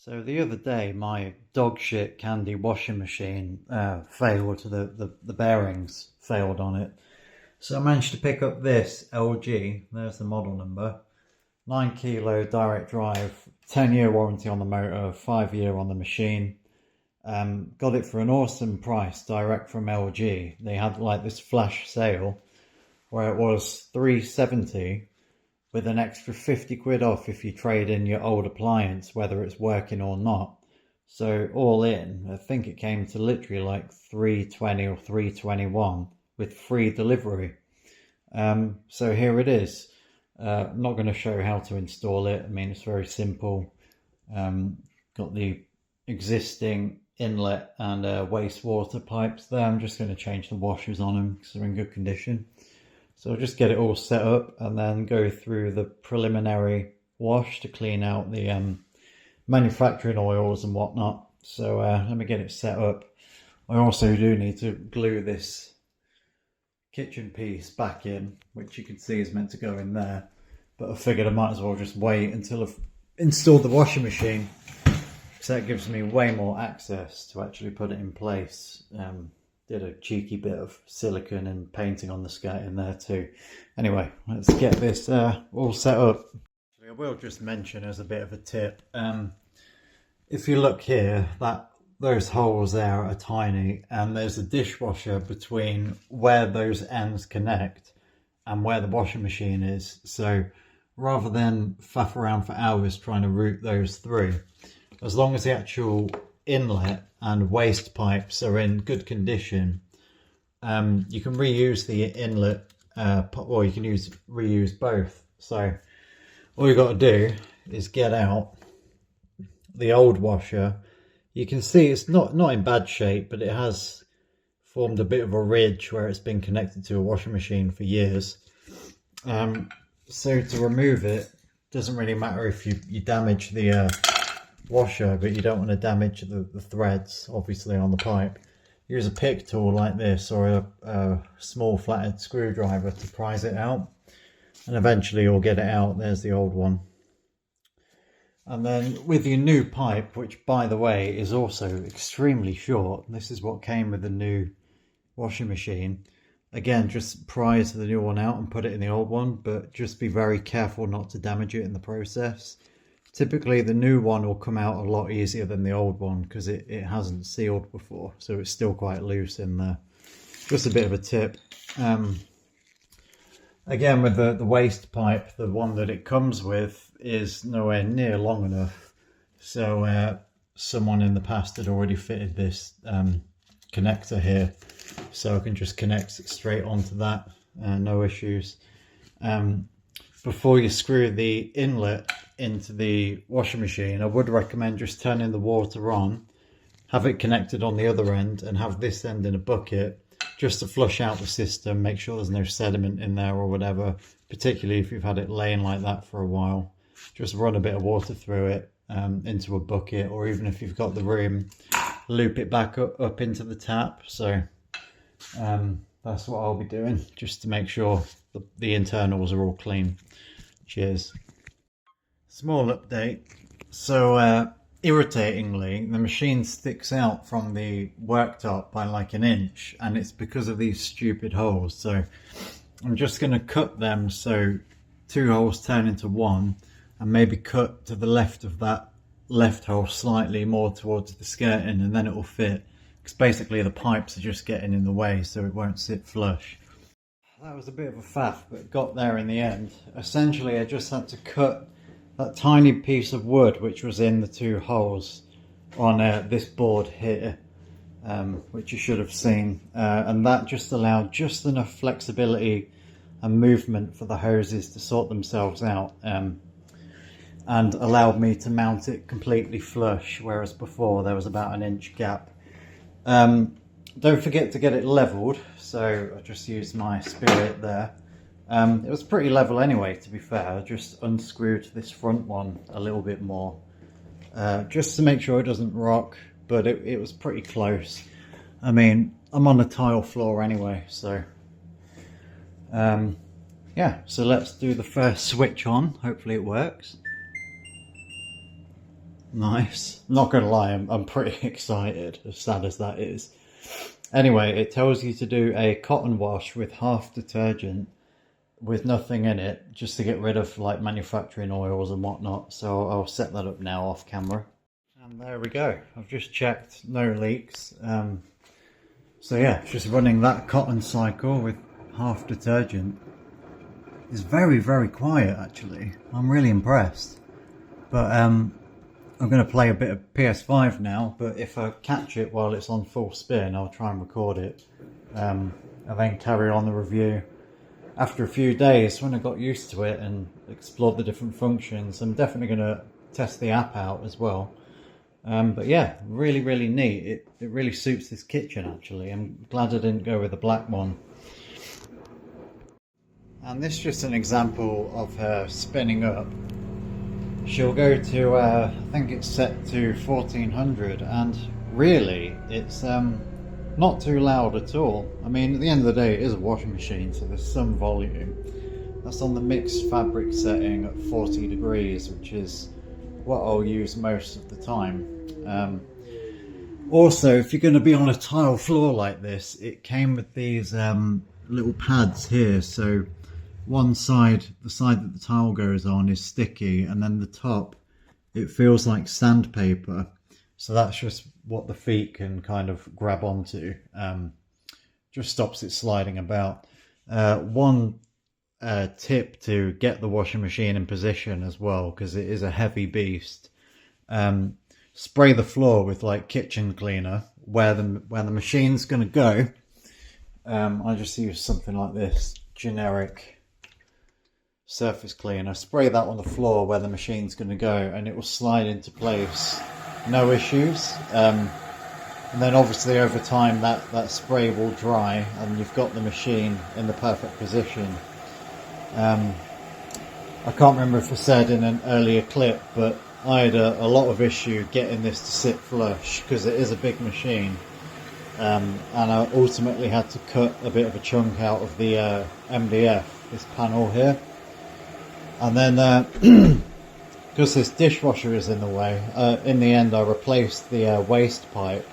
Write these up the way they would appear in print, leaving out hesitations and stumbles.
So the other day, my dog shit candy washing machine failed. The bearings failed on it. So I managed to pick up this LG. There's the model number. 9 kilo direct drive, 10-year warranty on the motor, 5-year on the machine. Got it for an awesome price direct from LG. They had like this flash sale where it was $370 with an extra 50 quid off if you trade in your old appliance, whether it's working or not. So all in, I think it came to literally like 320 or 321 with free delivery. So here it is. I'm not going to show how to install it. I mean, it's very simple. Got the existing inlet and wastewater pipes there. I'm just going to change the washers on them because they're in good condition. So I'll just get it all set up and then go through the preliminary wash to clean out the manufacturing oils and whatnot. So let me get it set up. I also do need to glue this kitchen piece back in, which you can see is meant to go in there. But I figured I might as well just wait until I've installed the washing machine, so that gives me way more access to actually put it in place. Did a cheeky bit of silicone and painting on the skirt in there too. Anyway, let's get this all set up. I will just mention as a bit of a tip, if you look here, those holes there are tiny, and there's a dishwasher between where those ends connect and where the washing machine is. So rather than faff around for hours trying to route those through, as long as the actual inlet and waste pipes are in good condition, you can reuse the inlet, or you can reuse both. So all you got to do is get out the old washer. You can see it's not in bad shape, but it has formed a bit of a ridge where it's been connected to a washing machine for years. So to remove it, doesn't really matter if you damage the washer, but you don't want to damage the threads, obviously, on the pipe. Use a pick tool like this, or a small flathead screwdriver to prise it out, and eventually you'll get it out. There's the old one. And then with your new pipe, which by the way is also extremely short, this is what came with the new washing machine. Again, just prise the new one out and put it in the old one, but just be very careful not to damage it in the process. Typically the new one will come out a lot easier than the old one because it hasn't sealed before, so it's still quite loose in there. Just a bit of a tip. Again, with the waste pipe, the one that it comes with is nowhere near long enough, so someone in the past had already fitted this connector here, so I can just connect it straight onto that, no issues. Before you screw the inlet into the washing machine, I would recommend just turning the water on, have it connected on the other end, and have this end in a bucket just to flush out the system, make sure there's no sediment in there or whatever, particularly if you've had it laying like that for a while. Just run a bit of water through it into a bucket, or even if you've got the room, loop it back up into the tap. So that's what I'll be doing, just to make sure the internals are all clean. Cheers. Small update. So irritatingly, the machine sticks out from the worktop by like an inch, and it's because of these stupid holes. So I'm just going to cut them so 2 holes turn into 1, and maybe cut to the left of that left hole slightly more towards the skirting, and then it will fit, because basically the pipes are just getting in the way, so it won't sit flush. That was a bit of a faff, but it got there in the end. Essentially I just had to cut that tiny piece of wood which was in the 2 holes on this board here, which you should have seen, and that just allowed just enough flexibility and movement for the hoses to sort themselves out, and allowed me to mount it completely flush, whereas before there was about an inch gap. Don't forget to get it leveled, so I just used my Spirit there. It was pretty level anyway, to be fair. I just unscrewed this front one a little bit more, just to make sure it doesn't rock, but it was pretty close. I mean, I'm on a tile floor anyway, so yeah, so let's do the first switch on. Hopefully it works. Nice. Not gonna lie, I'm pretty excited, as sad as that is. Anyway, it tells you to do a cotton wash with half detergent with nothing in it, just to get rid of like manufacturing oils and whatnot. So I'll set that up now off camera. And there we go. I've just checked, no leaks. So yeah, just running that cotton cycle with half detergent is very, very quiet actually. I'm really impressed. But I'm going to play a bit of PS5 now, but if I catch it while it's on full spin, I'll try and record it. And then carry on the review after a few days when I got used to it and explored the different functions. I'm definitely going to test the app out as well. But yeah, really, really neat. It really suits this kitchen actually. I'm glad I didn't go with the black one. And this is just an example of her spinning up. She'll go to, I think it's set to 1400, and really it's not too loud at all. I mean, at the end of the day, it is a washing machine, so there's some volume. That's on the mixed fabric setting at 40 degrees, which is what I'll use most of the time. Also, if you're going to be on a tile floor like this, it came with these little pads here, so one side, the side that the tile goes on, is sticky, and then the top, it feels like sandpaper. So that's just what the feet can kind of grab onto. Just stops it sliding about. One tip to get the washing machine in position as well, because it is a heavy beast. Spray the floor with like kitchen cleaner where the machine's going to go. I just use something like this generic surface cleaner. Spray that on the floor where the machine's going to go, and it will slide into place, no issues. And then obviously over time that spray will dry and you've got the machine in the perfect position. I can't remember if I said in an earlier clip, but I had a lot of issue getting this to sit flush because it is a big machine. And I ultimately had to cut a bit of a chunk out of the MDF, this panel here. And then, because this dishwasher is in the way, in the end I replaced the waste pipe,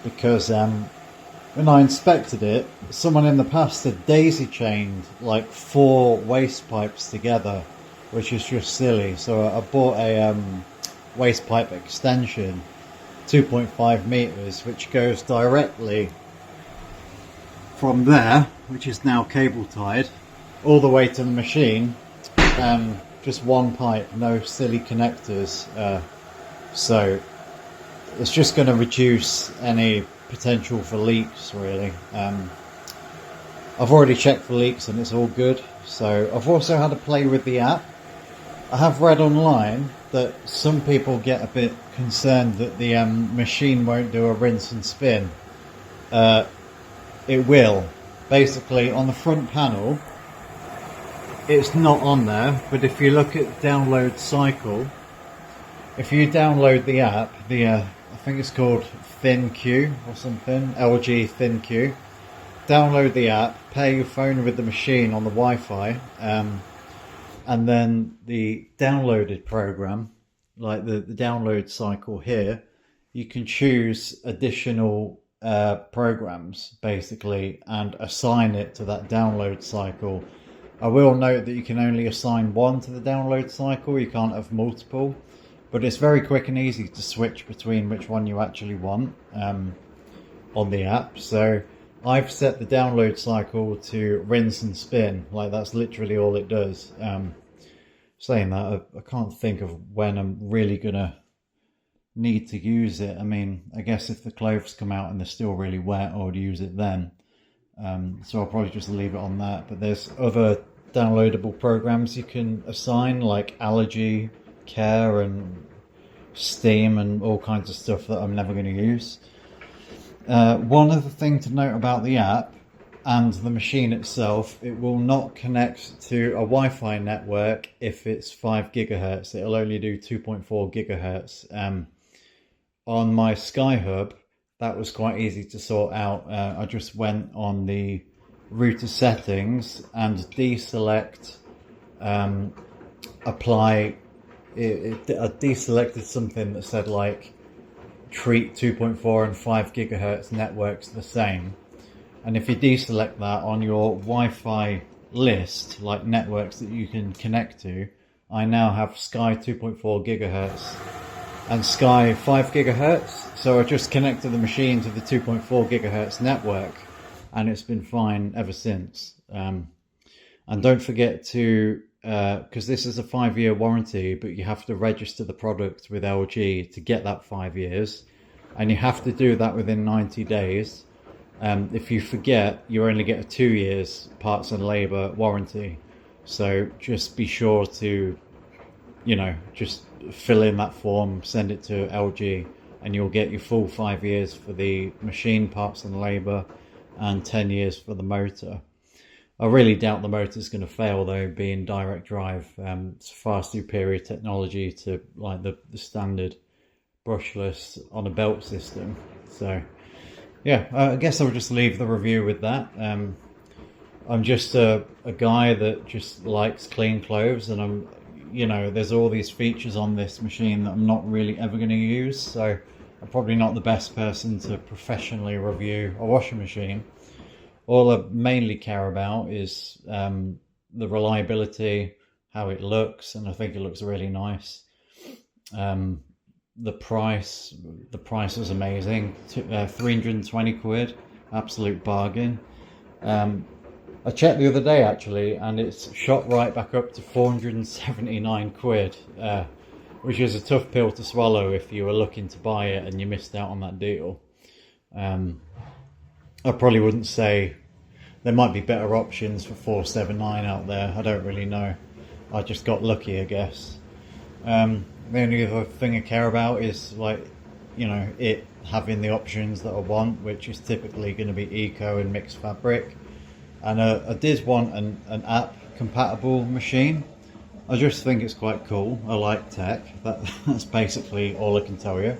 because when I inspected it, someone in the past had daisy chained like 4 waste pipes together, which is just silly. So I bought a waste pipe extension, 2.5 meters, which goes directly from there, which is now cable tied, all the way to the machine. Just one pipe, no silly connectors, so it's just going to reduce any potential for leaks really. I've already checked for leaks and it's all good. So I've also had to play with the app. I have read online that some people get a bit concerned that the machine won't do a rinse and spin. It will. Basically on the front panel it's not on there, but if you look at download cycle, if you download the app, I think it's called ThinQ or something, LG ThinQ, download the app, pair your phone with the machine on the Wi-Fi, and then the downloaded program, like the download cycle here, you can choose additional programs basically and assign it to that download cycle. I will note that you can only assign one to the download cycle, you can't have multiple, but it's very quick and easy to switch between which one you actually want on the app. So I've set the download cycle to rinse and spin, like that's literally all it does. Saying that, I can't think of when I'm really gonna need to use it. I mean, I guess if the clothes come out and they're still really wet, I would use it then. So I'll probably just leave it on that. But there's other downloadable programs you can assign, like allergy care and steam and all kinds of stuff that I'm never going to use. One other thing to note about the app and the machine itself, it will not connect to a Wi-Fi network if it's 5 gigahertz. It'll only do 2.4 gigahertz. On my Skyhub, that was quite easy to sort out. I just went on the router settings and deselect apply I deselected something that said like treat 2.4 and 5 gigahertz networks the same. And if you deselect that on your Wi-Fi list, like networks that you can connect to, I now have Sky 2.4 gigahertz and Sky 5 gigahertz. So I just connected the machine to the 2.4 gigahertz network, and it's been fine ever since. And don't forget to, because this is a 5-year warranty, but you have to register the product with LG to get that 5 years, and you have to do that within 90 days. If you forget, you only get a 2 years parts and labour warranty. So just be sure to, just fill in that form, send it to LG, and you'll get your full 5 years for the machine parts and labour and 10 years for the motor. I really doubt the motor's going to fail though, being direct drive. It's far superior technology to like the standard brushless on a belt system. So yeah, I guess I'll just leave the review with that. I'm just a guy that just likes clean clothes, and there's all these features on this machine that I'm not really ever going to use, so I'm probably not the best person to professionally review a washing machine. All I mainly care about is the reliability, how it looks, and I think it looks really nice. The price was amazing. 320 quid, absolute bargain. I checked the other day actually, and it's shot right back up to 479 quid, which is a tough pill to swallow if you were looking to buy it and you missed out on that deal. I probably wouldn't say, there might be better options for 479 out there. I don't really know. I just got lucky, I guess. The only other thing I care about is it having the options that I want, which is typically going to be eco and mixed fabric. And I did want an app compatible machine. I just think it's quite cool. I like tech. That's basically all I can tell you.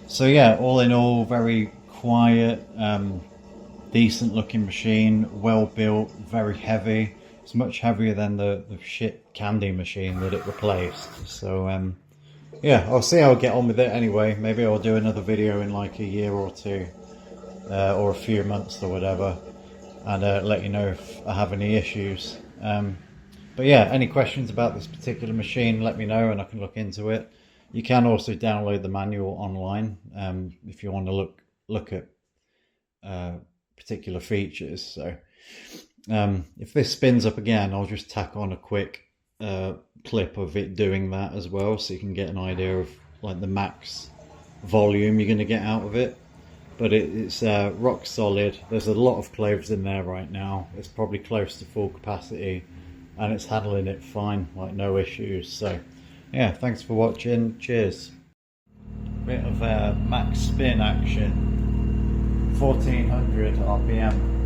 So yeah, all in all, very quiet, decent looking machine, well built, very heavy. It's much heavier than the shit candy machine that it replaced. So yeah, I'll see how I get on with it anyway. Maybe I'll do another video in like a year or two, or a few months or whatever, and let you know if I have any issues. But yeah, any questions about this particular machine, let me know and I can look into it. You can also download the manual online if you want to look at particular features. So if this spins up again, I'll just tack on a quick clip of it doing that as well, so you can get an idea of like the max volume you're going to get out of it. But it's rock solid. There's a lot of clothes in there right now. It's probably close to full capacity, and it's handling it fine, like no issues. So yeah, thanks for watching. Cheers. Bit of max spin action, 1400 RPM.